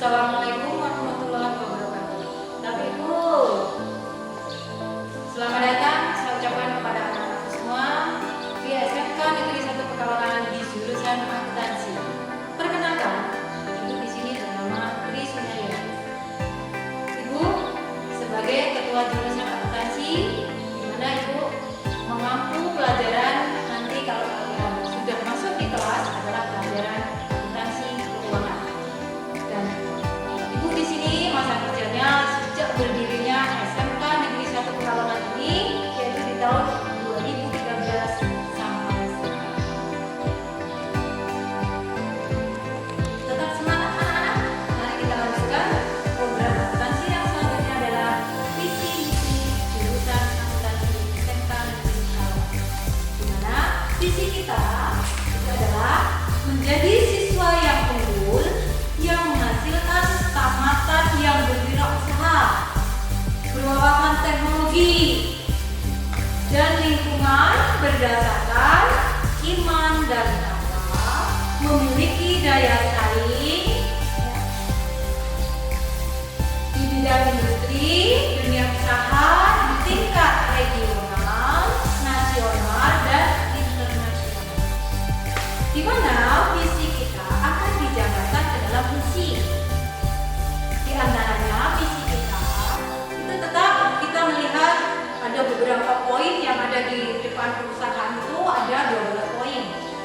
Assalamualaikum warahmatullahi wabarakatuh. Bapak Ibu, selamat datang saya ucapkan kepada anak-anak semua di SMK Negeri 1 Pekalongan di jurusan akuntansi. Perkenalkan, Ibu di sini bernama Tri Sunaria. Ibu sebagai ketua jurusan akuntansi, di mana Ibu mengampu pelajaran nanti kalau kalian sudah masuk di kelas adalah pelajaran akuntansi keuangan. Dan Ibu di sini masa kerjanya sejak berdirinya SMK Negeri 1 Pekalongan ini, yaitu di tahun 2013 sampai sekarang. Tetap semangat anak-anak. Mari kita lanjutkan program akuntansi yang selanjutnya adalah visi misi jurusan akuntansi SMK Negeri Pekalongan. Di mana visi kita itu adalah menjadi siswa yang unggul yang menghasilkan tamatan yang berwirausaha, berwawasan teknologi dan lingkungan berdasarkan iman dan takwa, memiliki daya saing di bidang industri, dunia usaha di tingkat regional, nasional, dan internasional. Di mana visi kita akan dijabarkan ke dalam misi. Di antaranya visi kita itu tetap kita melihat ada beberapa poin yang ada di depan perusahaan itu ada 12 poin.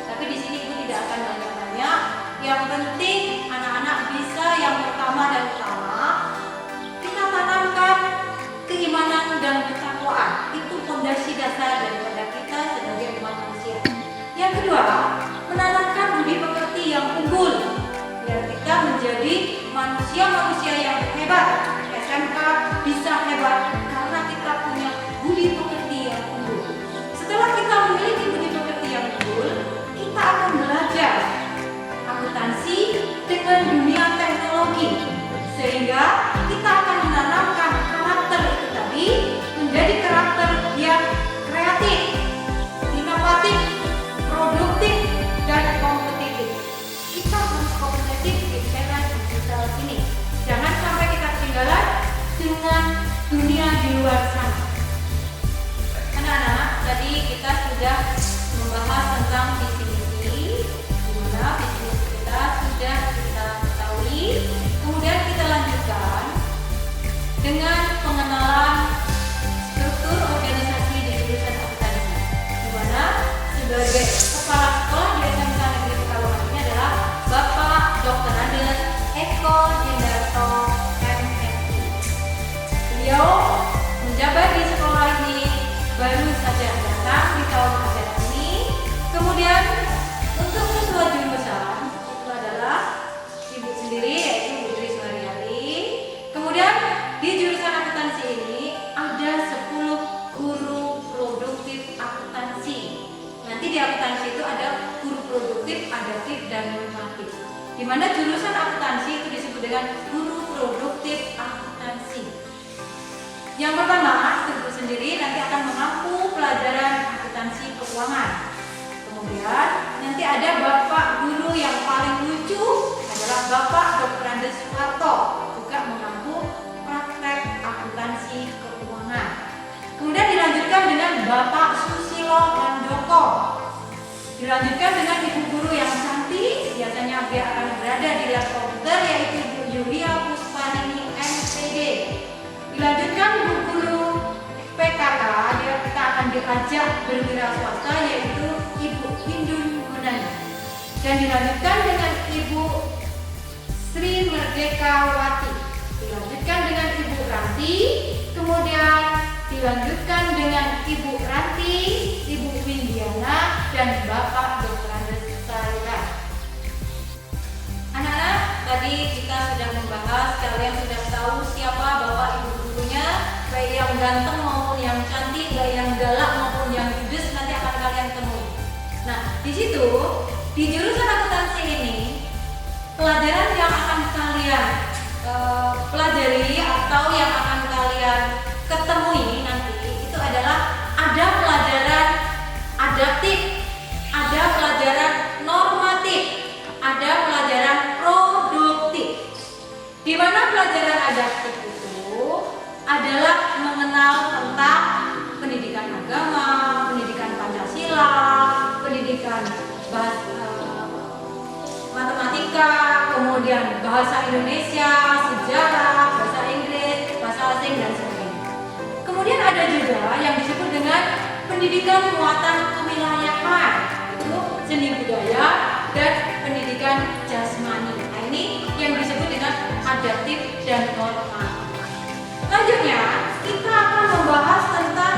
Tapi di sini Ibu tidak akan banyak-banyak. Yang penting anak-anak bisa yang pertama dan utama kita tanamkan keimanan dan ketakwaan. Itu fondasi dasar daripada kita sebagai umat manusia. Yang kedua, menanamkan budi pekerti yang unggul biar kita menjadi manusia-manusia yang hebat. SMK bisa hebat karena kita punya budi pekerti yang unggul. Setelah kita memiliki budi pekerti yang unggul, kita akan belajar akuntansi dengan dunia teknologi sehingga kita akan menanamkan karakter itu tadi menjadi karakter yang kreatif, inovatif, produktif, dan kompetitif. Kita harus kompetitif di era digital ini. Jangan sampai kita ketinggalan dengan dunia di luar sana. Anak-anak, tadi kita sudah membahas tentang visi-misi, di mana visi-misi kita sudah kita ketahui. Kemudian kita lanjutkan dengan pengenalan struktur organisasi di jurusan akuntansi, di mana sebagai kepala sekolah di SMK Negeri Pekalongan ini adalah Bapak Dr. Andes Eko Jindarto MSI. Beliau menjabat di sekolah ini baru saja datang di tahun ajaran ini. Kemudian untuk ketua jurusan itu adalah Ibu sendiri, yaitu Bu Tri Sunaryati. Kemudian di jurusan akuntansi ini ada 10 guru produktif akuntansi. Nanti di akuntansi itu ada guru produktif, adaptif, dan normatif. Di mana jurusan akuntansi itu disebut dengan guru produktif akuntansi. Yang pertama, Ibu sendiri nanti akan mengampu pelajaran akuntansi keuangan. Kemudian nanti ada Bapak guru yang paling lucu adalah Bapak Dr. Andes Suharto, juga mengampu praktek akuntansi keuangan. Kemudian dilanjutkan dengan Bapak Susilo Handoko. Dilanjutkan dengan ibu guru yang cantik, biasanya dia akan berada di lab komputer, yaitu Ibu Yulia Puspanini MPD. Dilanjutkan ibu guru PKK, kita akan diajak berwirausaha, yaitu Ibu Hindun Gunani. Dan dilanjutkan dengan Ibu Sri Merdekawati. Dilanjutkan dengan Ibu Ranti. Kemudian dilanjutkan dengan Ibu Ranti, Ibu Windiana, dan Bapak Dr. Andes Sarira. Anak-anak, tadi kita sudah membahas, kalian sudah tahu siapa Bapak Ibu gurunya, baik yang ganteng maupun yang cantik, baik yang galak maupun yang judes, nanti akan kalian temui. Nah, di situ, di jurusan akuntansi ini, pelajaran yang akan kalian pelajari atau yang akan kalian ketemui nanti itu adalah ada pelajaran adaptif, ada pelajaran normatif, ada pelajaran produktif. Di mana pelajaran adaptif itu adalah mengenal tentang pendidikan agama, pendidikan Pancasila, pendidikan matematika, kemudian bahasa Indonesia, sejarah, bahasa Inggris, bahasa asing, dan sebagainya. Kemudian ada juga yang disebut dengan pendidikan muatan kewilayahan, yaitu seni budaya dan pendidikan jasmani. Nah, ini yang disebut dengan adaptif dan normatif. Selanjutnya kita akan membahas tentang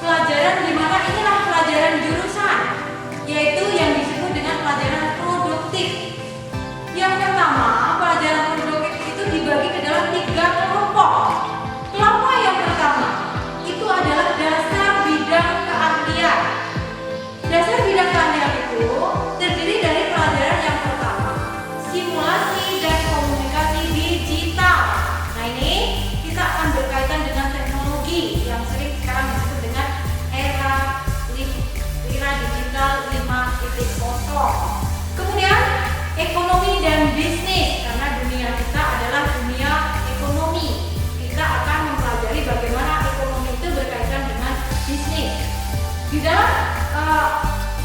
pelajaran di mana inilah pelajaran jurusan, yaitu yang disebut dengan pelajaran produktif. Yang pertama, pelajaran produktif itu dibagi ke dalam 3 kelompok. Kelompok yang pertama itu adalah dasar bidang keahlian. Dasar bidang keahlian itu terdiri dari pelajaran yang pertama, simulasi dan komunikasi digital. Nah, ini kita akan berkaitan dengan teknologi yang sering sekarang disebut dengan era digital 5.0. Kemudian ekonomi dan bisnis, karena dunia kita adalah dunia ekonomi. Kita akan mempelajari bagaimana ekonomi itu berkaitan dengan bisnis. Di dalam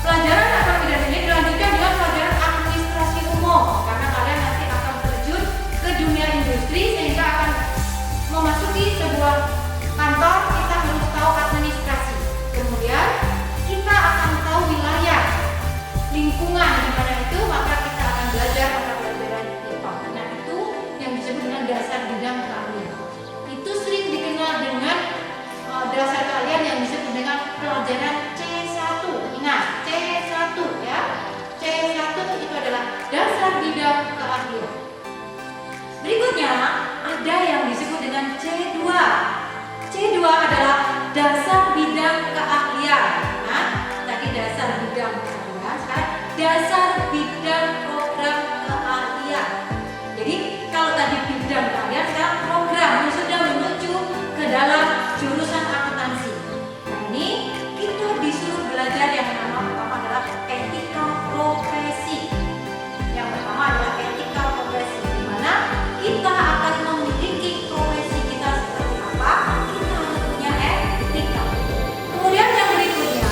pelajaran ekonomi dan bisnis dilanjutkan dengan pelajaran administrasi umum, karena kalian nanti akan terjun ke dunia industri sehingga akan memasuki sebuah kantor, kita harus tahu administrasi. Kemudian kita akan tahu wilayah, lingkungan di mana itu, maka kita akan belajar mata pelajaran IPA. Nah, itu yang disebut dengan dasar bidang keahlian. Itu sering dikenal dengan dasar keahlian yang disebut dengan pelajaran C1. Ingat, C1 ya. C1 itu adalah dasar bidang keahlian. Berikutnya ada yang disebut dengan C2. C2 adalah dasar bidang keahlian. Nah, tadi dasar bidang keahlian, sekarang dasar bidang program keahlian. Jadi kalau tadi bidang keahlian, sekarang program yang sudah menuju ke dalam jurusan akuntansi. Nah, ini kita disuruh belajar yang pertama adalah etika profesi. Yang pertama adalah etika profesi, di mana kita akan memiliki profesi kita seperti apa, kita harus punya etika. Kemudian yang berikutnya,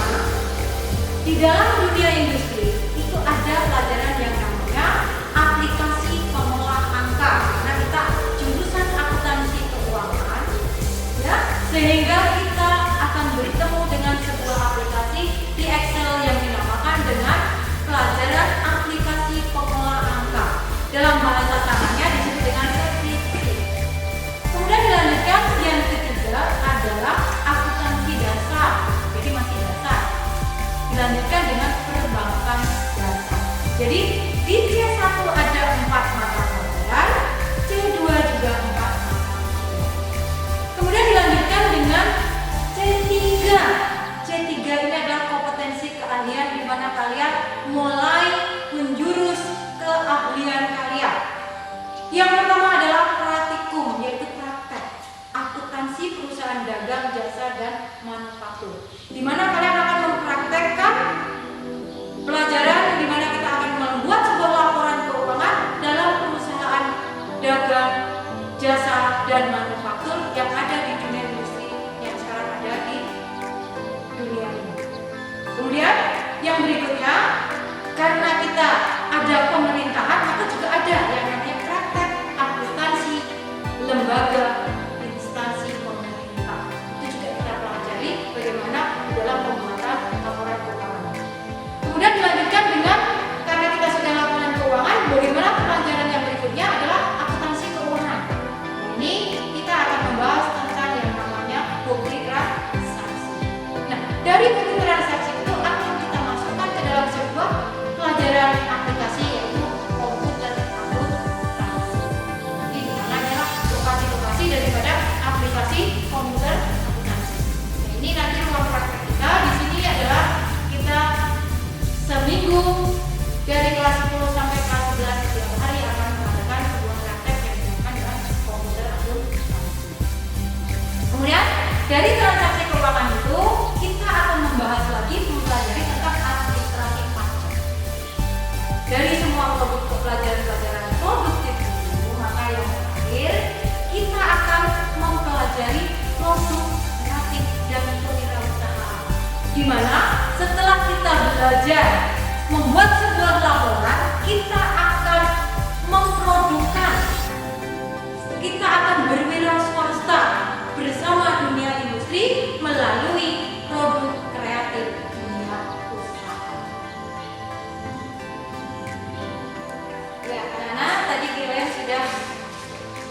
di dalam dunia industri itu ada pelajaran yang namanya aplikasi pengolah angka. Karena kita jurusan akuntansi keuangan, ya, sehingga kita akan bertemu dengan sebuah aplikasi di Excel yang dinamakan dengan pelajaran aplikasi pengolah angka. Dalam bahasa tangannya disebut dengan spreadsheet. Kemudian dilanjutkan yang ketiga adalah akuntansi dasar. Jadi masih dasar. Dilanjutkan dengan perbankan dasar. Jadi di C1 ada 4 mata pelajaran, C2 juga 4 mata pelajaran. Kemudian dilanjutkan dengan C3. C3 ini adalah kompetensi keahlian di mana kalian mulai menjurus keahlian kalian. Yang pertama adalah praktikum, yaitu praktek akuntansi perusahaan dagang, jasa, dan manufaktur. Di mana kalian akan mempraktekkan pelajaran di mana kita akan membuat sebuah laporan keuangan dalam perusahaan dagang, jasa, dan manufaktur yang ada di dunia industri yang sekarang ada di dunia ini. Kemudian yang berikutnya, karena kita ada pemerintahan, maka juga ada yang namanya praktek akuntansi lembaga instansi pemerintah. Itu juga kita pelajari bagaimana dalam pembuatan laporan keuangan. Kemudian dilanjutkan dengan, karena kita sudah laporan keuangan, bagaimana pelajaran yang berikutnya adalah akuntansi keuangan. Nah, ini kita akan membahas tentang yang namanya bukti transaksi. Nah, dari bukti transaksi itu akan kita masukkan ke dalam sebuah pelajaran aplikasi, yaitu komputer akuntansi. Jadi di mana adalah lokasi-lokasi daripada aplikasi komputer akuntansi. Nah, ini nanti ruang praktek kita di sini adalah kita seminggu dari kelas 10 sampai kelas 11 setiap hari akan mengadakan sebuah praktek yang dilakukan dengan komputer akuntansi. Kemudian dari transaksi keuangan itu kita akan membahas lagi mempelajari tentang administrasi pajak. Dari semua pelajaran-pelajaran produktif itu, maka yang terakhir di mana setelah kita belajar membuat sebuah laporan, kita akan memproduksi, kita akan berwirausaha bersama dunia industri melalui produk kreatif dunia usaha. Ya, anak-anak, tadi kalian sudah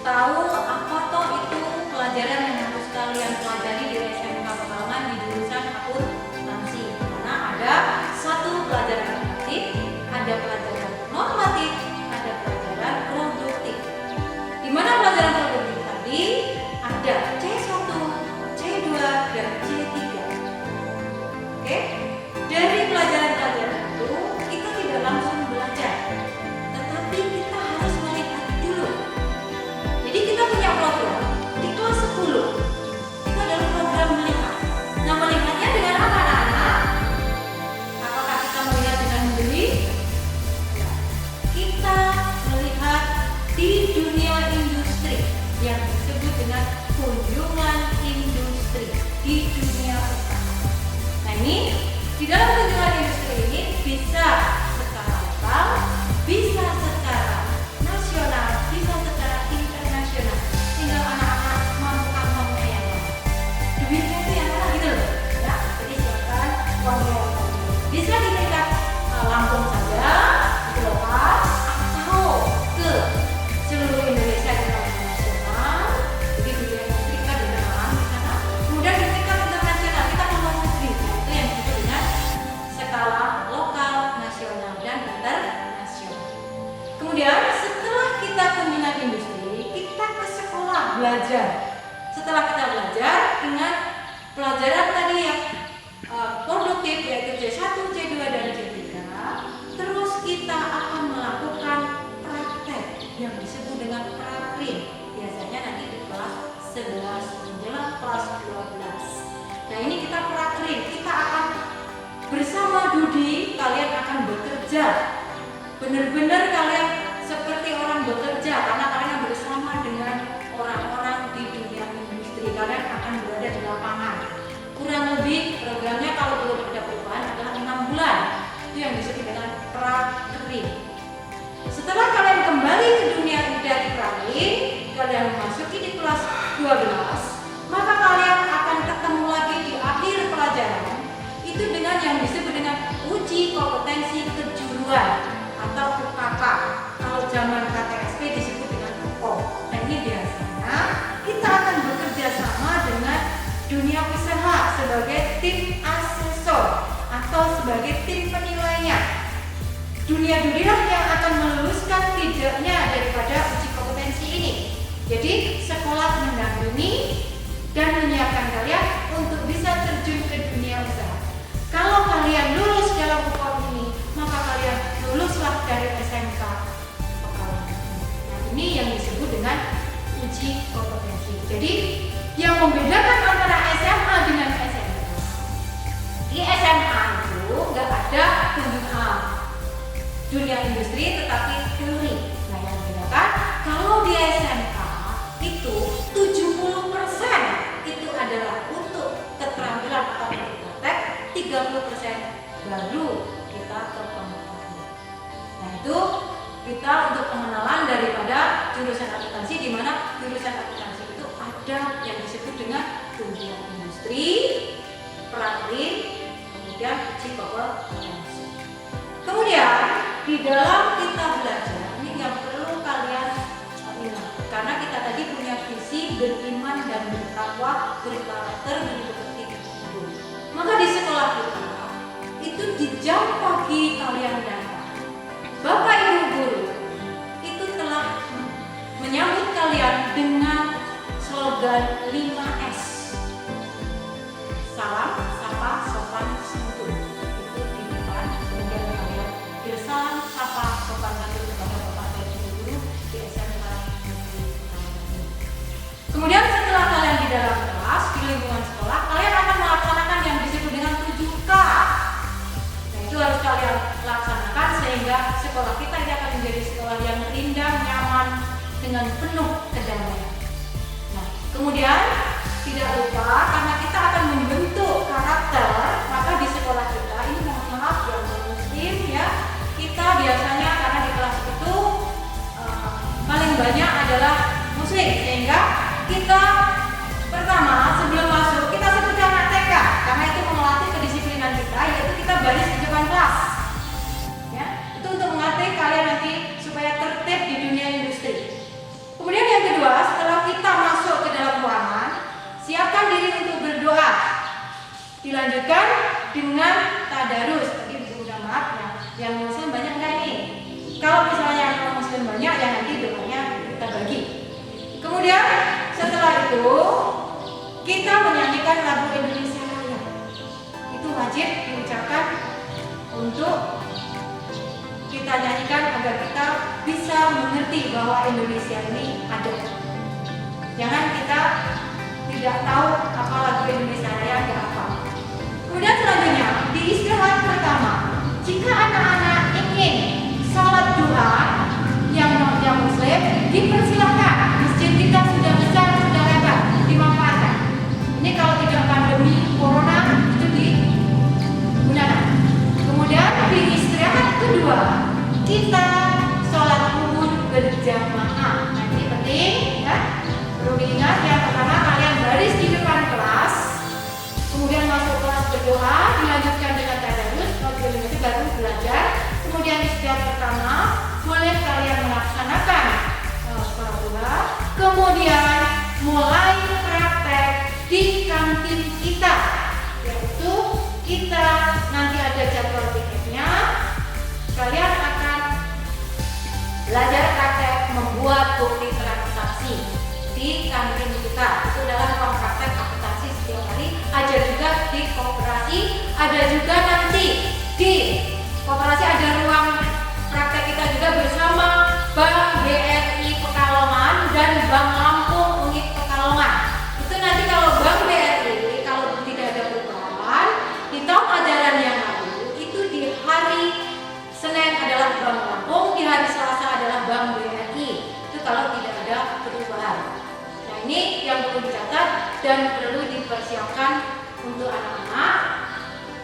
tahu apa toh itu pelajaran yang harus kalian pelajari di SMK Pekalongan di jurusan akuntansi. Karena ada satu pelajaran aktif, ada pelajaran normatif, ada pelajaran produktif. Di mana pelajaran produktif tadi ada C1, C2, dan C3. Oke? Dari pelajaran-pelajaran itu kita tidak langsung belajar, tetapi kita harus melihat dulu. Jadi kita punya program di kelas 10. Itu adalah program melihat. Nah, melihatnya dengan apa, anak-anak? Apakah kita melihat dengan membeli? Kita melihat di dunia industri yang disebut dengan kunjungan industri di dunia usaha. Nah, ini di dalam kunjungan industri ini bisa secara lokal, bisa secara nasional, bisa secara internasional. Tinggal anak-anak mampu kantongnya yang mana. Duitnya itu yang mana gitu loh. Ya, jadi silakan uangnya yang mana. Bisa di tingkat Lampung saja, di lokal, atau ke seluruh Indonesia di tingkat nasional. Jadi dunia industri kita dengarkan di sana. Kemudian di tingkat internasional kita ngomong negeri. Nah, itu yang disebut dengan skala lokal, nasional, dan internasional. Kemudian setelah kita kunjungan industri, kita ke sekolah belajar. Setelah kita belajar dengan pelajaran tadi yang produktif yaitu C1, C2, dan C3, terus kita akan melakukan praktek yang disebut dengan prakrin. Biasanya nanti di kelas 11 menjelang kelas 12. Nah, ini kita prakrin. Kita akan bersama Dudi, kalian akan bekerja. Benar-benar kalian seperti orang bekerja karena kalian bersama dengan orang-orang di dunia industri. Kalian akan berada di lapangan. Kurang lebih programnya kalau belum ada perubahan adalah 6 bulan. Itu yang disebut dengan prakrin. Setelah kalian kembali ke dunia dari prakrin, kalian memasuki di kelas 12, maka kalian akan ketemu lagi di akhir pelajaran itu dengan yang disebut dengan uji kompetensi kejuruan atau UKK. Kalau zaman KTSP disebut dengan UKO. Nah, ini biasanya kita akan bekerja sama dengan dunia usaha sebagai tim asesor atau sebagai tim penilainya. Dunia Dudilah yang akan meluluskan tidaknya daripada uji kompetensi ini. Jadi sekolah mendampingi dan menyiapkan kalian untuk bisa terjun ke dunia usaha. Kalau kalian lulus dalam UKM ini, maka kalian luluslah dari SMK Pekalongan. Nah, ini yang disebut dengan uji kompetensi. Jadi yang membedakan antara SMA dengan SMK, di SMA itu nggak ada kunjungan dunia industri tetapi teori. Nah, yang membedakan kalau di SMK itu 70% itu adalah untuk keterampilan atau praktek, 30% baru kita ke pengetahuan. Nah, itu kita untuk pengenalan daripada jurusan akuntansi, di mana jurusan akuntansi itu ada yang disebut dengan kunjungan industri, prakrin, kemudian uji kompetensi. Kemudian di dalam kita belajar ini yang perlu kalian ingat, karena kita tadi punya visi beriman dan bertakwa, berkarakter, berbakti ibu. Maka di sekolah kita itu di jam pagi kalian datang, Bapak Ibu guru itu telah menyambut kalian dengan slogan 5S. Salam, sapa, sopan, santun. Itu di depan. Kemudian kalian bersalam, sapa, sopan, santun kepada Bapak dan Ibu guru di SMK. Kemudian setelah kalian di dalam kelas, di lingkungan sekolah, kalian akan melaksanakan yang disebut dengan 7K. Nah, itu harus kalian laksanakan sehingga sekolah kita ini akan menjadi sekolah yang rindang, nyaman, dengan penuh kedamaian. Nah, kemudian tidak lupa karena kita akan membentuk karakter, maka di banyak adalah muslim, sehingga kita pertama sebelum masuk kita seperti anak TK, karena itu melatih kedisiplinan kita, yaitu kita baris di depan kelas. Ya, itu untuk melatih kalian nanti supaya tertib di dunia industri. Kemudian yang kedua, setelah kita masuk ke dalam ruangan, siapkan diri untuk berdoa. Dilanjutkan dengan tadarus. Tadi udah maaf ya, yang muslim banyak nggak ini? Kalau misalnya yang muslim banyak, ya nanti doanya kita bagi. Kemudian setelah itu kita menyanyikan lagu Indonesia Raya. Itu wajib diucapkan untuk kita nyanyikan agar kita bisa mengerti bahwa Indonesia ini ada. Jangan kita tidak tahu apa lagu Indonesia Raya ada apa. Kemudian selanjutnya di istirahat pertama, jika anak-anak ingin sholat duha yang non muslim, dipersilahkan. Masjid kita sudah besar, sudah lebar, dimanfaatkan. Ini kalau tidak pandemi corona itu digunakan. Kemudian di istirahat kedua, kita sholat zuhur berjamaah. Nah, ini penting ya. Perlu diingat, yang pertama kalian baris di depan kelas, kemudian masuk kelas berdoa, dilanjutkan dengan tadarus, baru belajar. Kemudian istirahat pertama boleh kalian melaksanakan sholat duha. Kemudian mulai praktek di kantin kita, yaitu kita nanti ada jadwal pikniknya. Kalian akan belajar praktek membuat bukti transaksi di kantin kita. Itu dalam ruang praktek akuntansi setiap hari. Ada juga di koperasi, ada juga nanti di koperasi ada ruang praktek kita juga bersama Bank BRI Pekalongan dan Bank Lampung Unit Pekalongan. Itu nanti kalau Bank BRI, kalau tidak ada perubahan di tahun ajaran yang lalu, itu di hari Senin adalah Bank Lampung, di hari Selasa adalah Bank BRI. Itu kalau tidak ada perubahan. Nah, ini yang perlu dicatat dan perlu dipersiapkan untuk anak-anak.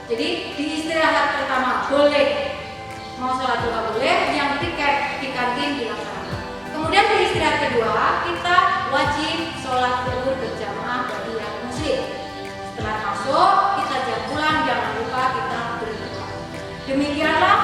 Jadi di istirahat pertama boleh mau sholat duha boleh, yang tiket di kantin dilaksanakan. Kemudian di istirahat kedua kita wajib sholat zuhur berjamaah bagi yang muslim. Setelah masuk kita jam pulang, jangan lupa kita berdoa. Demikianlah